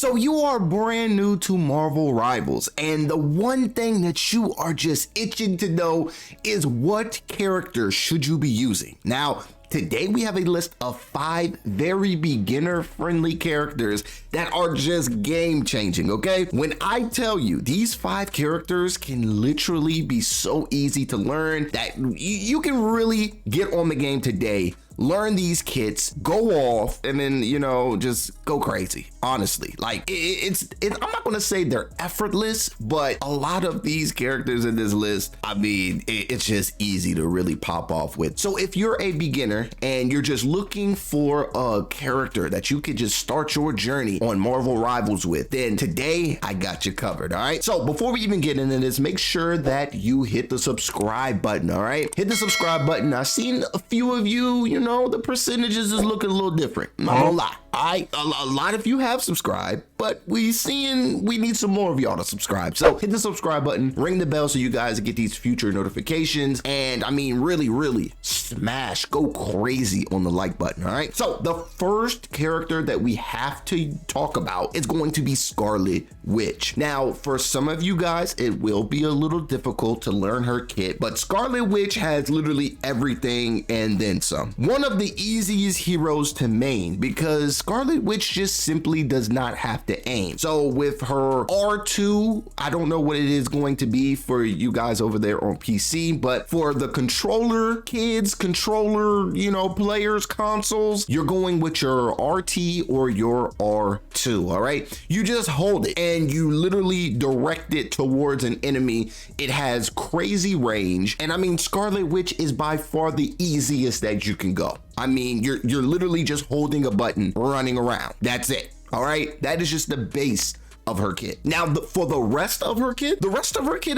So you are brand new to Marvel Rivals, and the one thing that you are just itching to know is what character should you be using. Now, today we have a list of 5 very beginner-friendly characters that are just game-changing, okay? When I tell you these 5 characters can literally be so easy to learn that you can really get on the game today, learn these kits, go off, and then, you know, just go crazy. Honestly, like I'm not gonna say they're effortless, but a lot of these characters in this list, I mean, it's just easy to really pop off with. So if you're a beginner and you're just looking for a character that you could just start your journey on Marvel Rivals with, then today I got you covered. All right. So before we even get into this, make sure that you hit the subscribe button. All right. Hit the subscribe button. I've seen a few of you, you know, the percentages is looking a little different. I'm not gonna lie. A lot of you have subscribed, but we need some more of y'all to subscribe. So hit the subscribe button, ring the bell so you guys get these future notifications. And I mean, really smash, go crazy on the like button. All right. So the first character that we have to talk about is going to be Scarlet Witch. Now, for some of you guys, it will be a little difficult to learn her kit, but Scarlet Witch has literally everything and then some. One of the easiest heroes to main because Scarlet Witch just simply does not have to aim. So with her R2, I don't know what it is going to be for you guys over there on PC, but for the controller kids, you know, players, consoles, you're going with your RT or your R2, all right? You just hold it and you literally direct it towards an enemy. It has crazy range. And I mean, Scarlet Witch is by far the easiest that you can go. I mean, you're literally just holding a button, running around. That's it. All right. That is just the base of her kit. Now, for the rest of her kit,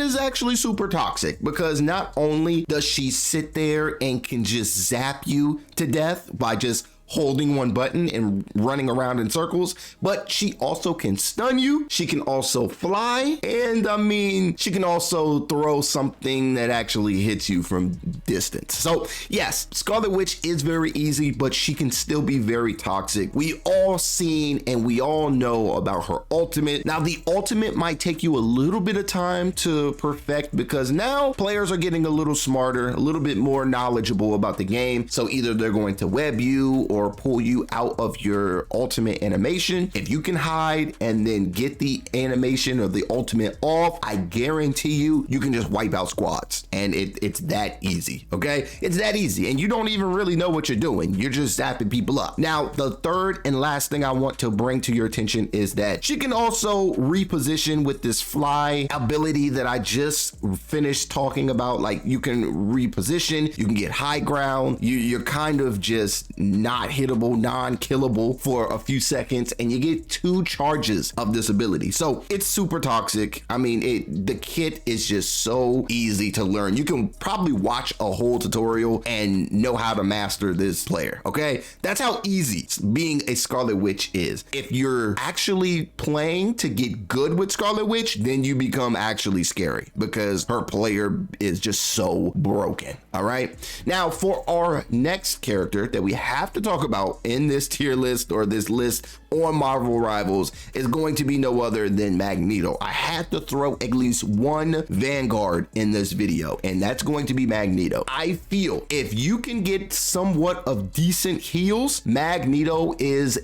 is actually super toxic because not only does she sit there and can just zap you to death by just holding one button and running around in circles, but she also can stun you. She can also fly. And I mean, she can also throw something that actually hits you from distance. So yes, Scarlet Witch is very easy, but she can still be very toxic. We all seen and we all know about her ultimate. Now the ultimate might take you a little bit of time to perfect because now players are getting a little smarter, a little bit more knowledgeable about the game. So either they're going to web you or pull you out of your ultimate animation. If you can hide and then get the animation or the ultimate off, I guarantee you can just wipe out squads. And it's that easy, okay? It's that easy. And you don't even really know what you're doing. You're just zapping people up. Now, the third and last thing I want to bring to your attention is that she can also reposition with this fly ability that I just finished talking about. Like you can reposition, you can get high ground, you're kind of just not hittable, non-killable for a few seconds, and you get 2 charges of this ability. So it's super toxic. I mean, the kit is just so easy to learn. You can probably watch a whole tutorial and know how to master this player, okay? That's how easy being a Scarlet Witch is. If you're actually playing to get good with Scarlet Witch, then you become actually scary because her player is just so broken, all right? Now, for our next character that we have to talk about in this tier list or this list on Marvel Rivals is going to be no other than Magneto. I had to throw at least one vanguard in this video, and that's going to be Magneto. I feel if you can get somewhat of decent heals, Magneto is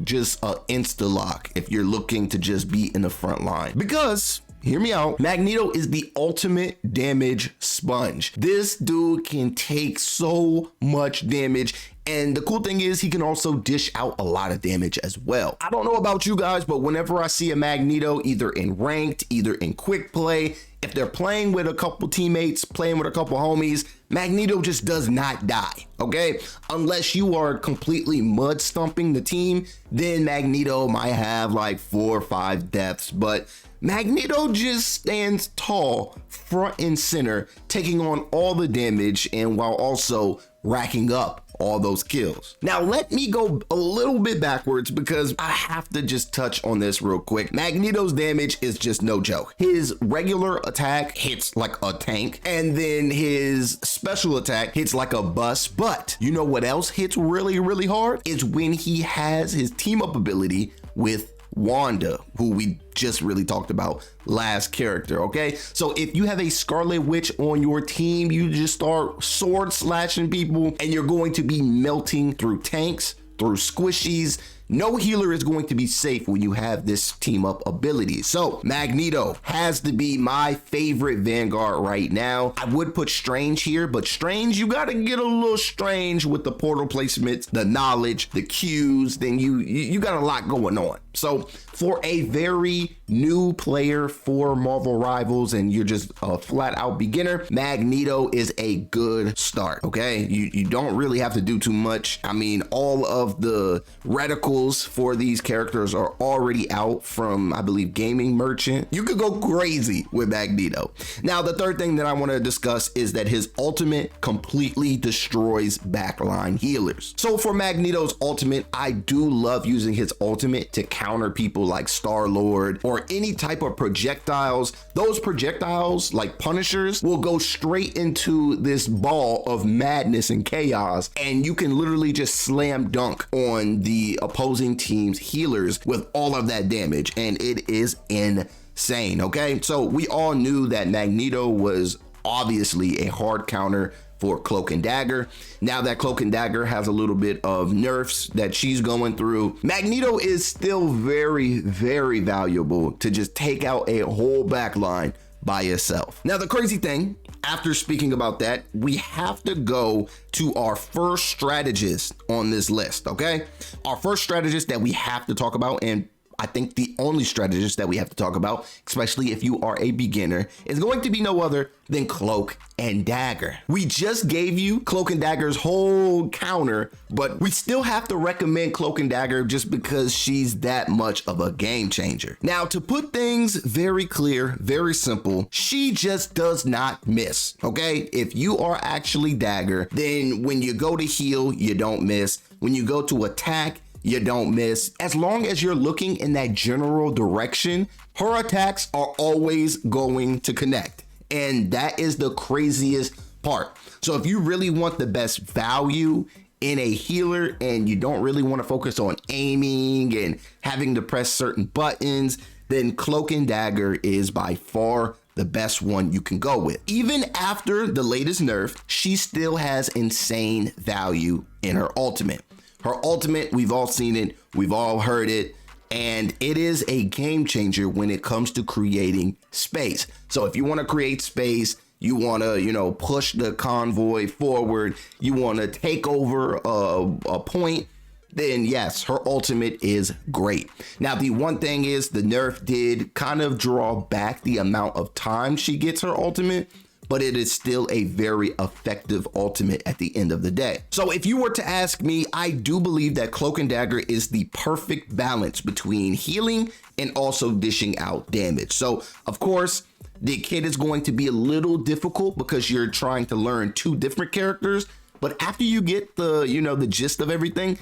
just a insta lock if you're looking to just be in the front line, because hear me out, Magneto is the ultimate damage sponge. This dude can take so much damage. And the cool thing is he can also dish out a lot of damage as well. I don't know about you guys, but whenever I see a Magneto, either in ranked, either in quick play, if they're playing with a couple teammates, playing with a couple homies, Magneto just does not die, okay? Unless you are completely mud stomping the team, then Magneto might have like 4 or 5 deaths, but Magneto just stands tall, front and center, taking on all the damage and while also racking up all those kills. Now let me go a little bit backwards because I have to just touch on this real quick. Magneto's damage is just no joke. His regular attack hits like a tank, and then his special attack hits like a bus. But you know what else hits really hard is when he has his team up ability with Wanda, who we just really talked about last character, okay? So if you have a Scarlet Witch on your team, you just start sword slashing people and you're going to be melting through tanks, through squishies. No healer is going to be safe when you have this team up ability. So Magneto has to be my favorite Vanguard right now. I would put Strange here, but Strange, you gotta get a little strange with the portal placements, the knowledge, the Qs, then you got a lot going on. So for a very new player for Marvel Rivals and you're just a flat out beginner, Magneto is a good start, okay? You don't really have to do too much. I mean, all of the reticles for these characters are already out from, I believe, Gaming Merchant. You could go crazy with Magneto. Now, the third thing that I want to discuss is that his ultimate completely destroys backline healers. So for Magneto's ultimate, I do love using his ultimate to counter people like Star-Lord or any type of projectiles. Those projectiles, like Punishers, will go straight into this ball of madness and chaos, and you can literally just slam dunk on the opposing team's healers with all of that damage, and it is insane, okay? So we all knew that Magneto was obviously a hard counter for Cloak and Dagger. Now that Cloak and Dagger has a little bit of nerfs that she's going through, Magneto is still very, very valuable to just take out a whole backline by itself. Now, the crazy thing, after speaking about that, we have to go to our first strategist on this list, okay? Our first strategist that we have to talk about, and I think the only strategist that we have to talk about, especially if you are a beginner, is going to be no other than Cloak and Dagger. We just gave you Cloak and Dagger's whole counter, but we still have to recommend Cloak and Dagger just because she's that much of a game changer. Now, to put things very clear, very simple, she just does not miss, okay? If you are actually Dagger, then when you go to heal, you don't miss. When you go to attack, you don't miss. As long as you're looking in that general direction, her attacks are always going to connect. And that is the craziest part. So if you really want the best value in a healer and you don't really want to focus on aiming and having to press certain buttons, then Cloak and Dagger is by far the best one you can go with. Even after the latest nerf, she still has insane value in her ultimate. Her ultimate, we've all seen it, we've all heard it, and it is a game changer when it comes to creating space. So if you want to create space, you want to, push the convoy forward, you want to take over a point, then yes, her ultimate is great. Now, the one thing is the nerf did kind of draw back the amount of time she gets her ultimate, but it is still a very effective ultimate at the end of the day. So if you were to ask me, I do believe that Cloak and Dagger is the perfect balance between healing and also dishing out damage. So of course, the kit is going to be a little difficult because you're trying to learn two different characters, but after you get the gist of everything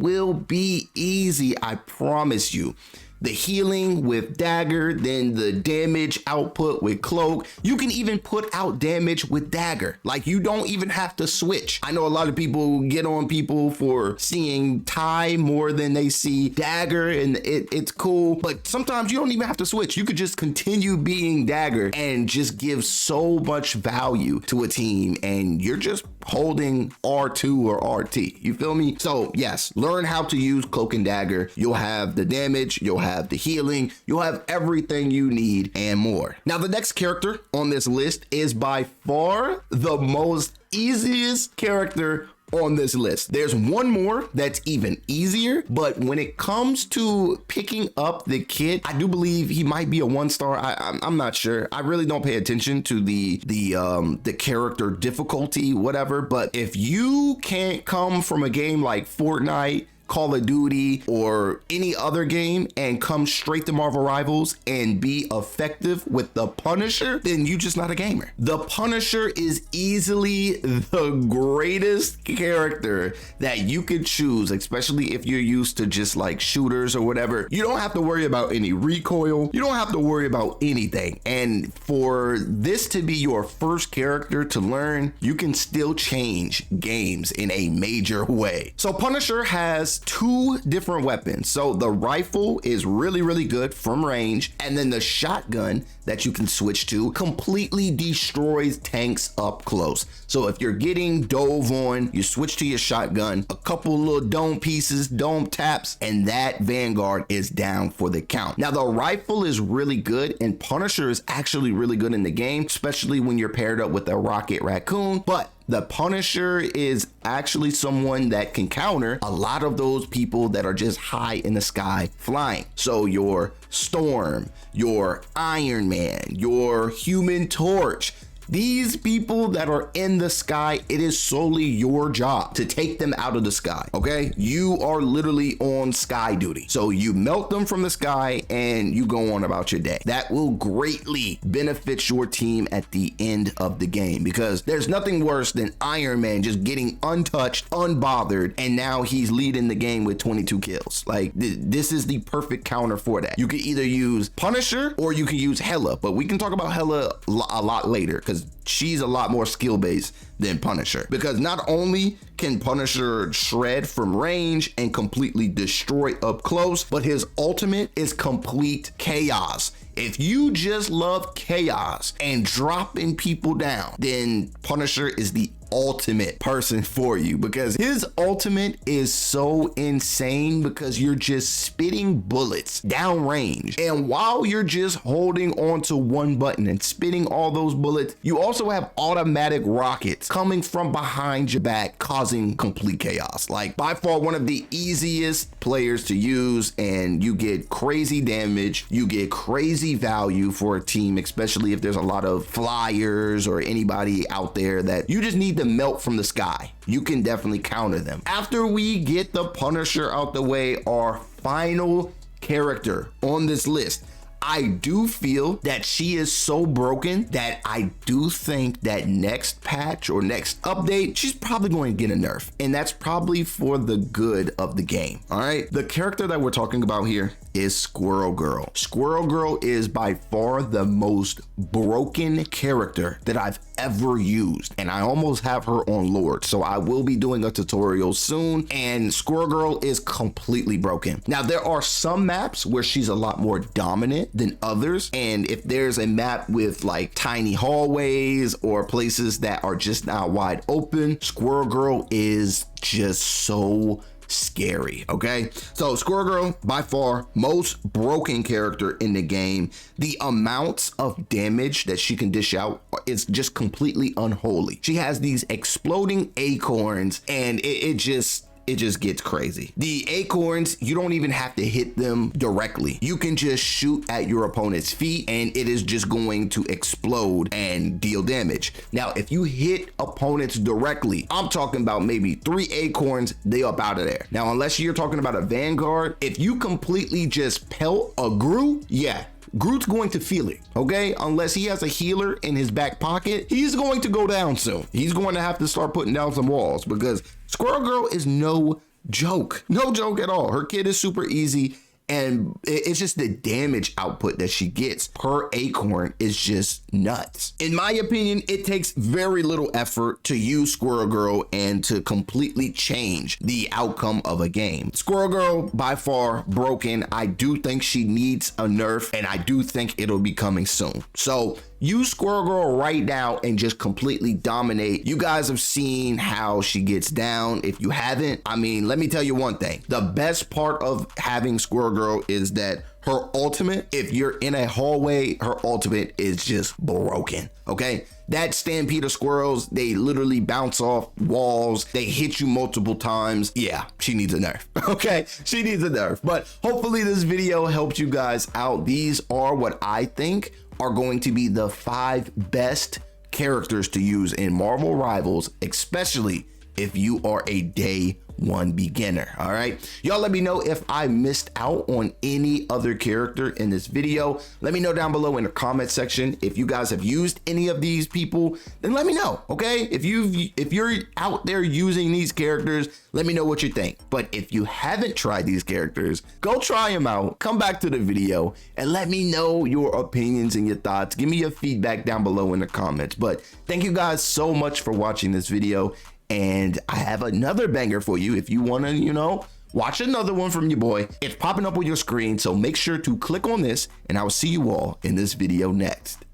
will be easy, I promise you. The healing with Dagger, then the damage output with Cloak. You can even put out damage with Dagger. Like, you don't even have to switch. I know a lot of people get on people for seeing Ty more than they see Dagger, and it's cool, but sometimes you don't even have to switch. You could just continue being Dagger and just give so much value to a team, and you're just holding R2 or RT. You feel me? So yes, learn how to use Cloak and Dagger. You'll have the damage, you'll have the healing, you'll have everything you need and more. Now, the next character on this list is by far the most easiest character on this list. There's one more that's even easier, but when it comes to picking up the kit, I do believe he might be a 1-star. I'm not sure. I really don't pay attention to the character difficulty, whatever. But if you can't come from a game like Fortnite, Call of Duty, or any other game and come straight to Marvel Rivals and be effective with the Punisher, then you just not a gamer. The Punisher is easily the greatest character that you could choose, especially if you're used to just like shooters or whatever. You don't have to worry about any recoil. You don't have to worry about anything. And for this to be your first character to learn, you can still change games in a major way. So Punisher has has 2 different weapons. So the rifle is really good from range, and then the shotgun that you can switch to completely destroys tanks up close. So if you're getting dove on, you switch to your shotgun, a couple little dome pieces, dome taps, and that vanguard is down for the count. Now the rifle is really good, and Punisher is actually really good in the game, especially when you're paired up with a Rocket Raccoon, but the Punisher is actually someone that can counter a lot of those people that are just high in the sky flying. So your Storm, your Iron Man, your Human Torch, these people that are in the sky, it is solely your job to take them out of the sky, okay? You are literally on sky duty. So you melt them from the sky and you go on about your day. That will greatly benefit your team at the end of the game, because there's nothing worse than Iron Man just getting untouched, unbothered, and now he's leading the game with 22 kills. Like, this is the perfect counter for that. You can either use Punisher or you can use Hela, but we can talk about Hela a lot later, because she's a lot more skill based than Punisher, because not only can Punisher shred from range and completely destroy up close, but his ultimate is complete chaos. If you just love chaos and dropping people down, then Punisher is the ultimate person for you, because his ultimate is so insane, because you're just spitting bullets down range, and while you're just holding on to one button and spitting all those bullets, you also have automatic rockets coming from behind your back, causing complete chaos. Like, by far one of the easiest players to use, and you get crazy damage, you get crazy value for a team, especially if there's a lot of flyers or anybody out there that you just need to melt from the sky. You can definitely counter them. After we get the Punisher out the way, our final character on this list, I do feel that she is so broken that I do think that next patch or next update, she's probably going to get a nerf, and that's probably for the good of the game. All right, the character that we're talking about here is Squirrel Girl. Squirrel Girl is by far the most broken character that I've ever used, and I almost have her on Lord, so I will be doing a tutorial soon, and Squirrel Girl is completely broken. Now there are some maps where she's a lot more dominant than others, and if there's a map with like tiny hallways or places that are just not wide open, Squirrel Girl is just so scary. Okay, so Squirrel Girl, by far most broken character in the game. The amounts of damage that she can dish out is just completely unholy. She has these exploding acorns, and it just gets crazy. The acorns, you don't even have to hit them directly. You can just shoot at your opponent's feet and it is just going to explode and deal damage. Now, if you hit opponents directly, I'm talking about maybe 3 acorns, they up out of there. Now, unless you're talking about a vanguard, if you completely just pelt a Groot, yeah, Groot's going to feel it, okay? Unless he has a healer in his back pocket, he's going to go down soon. He's going to have to start putting down some walls, because Squirrel Girl is no joke. No joke at all. Her kid is super easy, and it's just the damage output that she gets per acorn is just nuts. In my opinion, it takes very little effort to use Squirrel Girl and to completely change the outcome of a game. Squirrel Girl, by far broken. I do think she needs a nerf, and I do think it'll be coming soon. So use Squirrel Girl right now and just completely dominate. You guys have seen how she gets down. If you haven't, I mean, let me tell you one thing. The best part of having Squirrel Girl is that her ultimate, if you're in a hallway, her ultimate is just broken, okay? That stampede of squirrels, they literally bounce off walls. They hit you multiple times. Yeah, she needs a nerf, okay? She needs a nerf. But hopefully this video helped you guys out. These are what I think are going to be the 5 best characters to use in Marvel Rivals, especially if you are a day 1 beginner. All right, y'all, let me know if I missed out on any other character in this video. Let me know down below in the comment section. If you guys have used any of these people, then let me know, okay? If you're out there using these characters, let me know what you think. But if you haven't tried these characters, go try them out, come back to the video and let me know your opinions and your thoughts. Give me your feedback down below in the comments. But thank you guys so much for watching this video, and I have another banger for you if you want to, watch another one from your boy. It's popping up on your screen, so make sure to click on this, and I will see you all in this video next.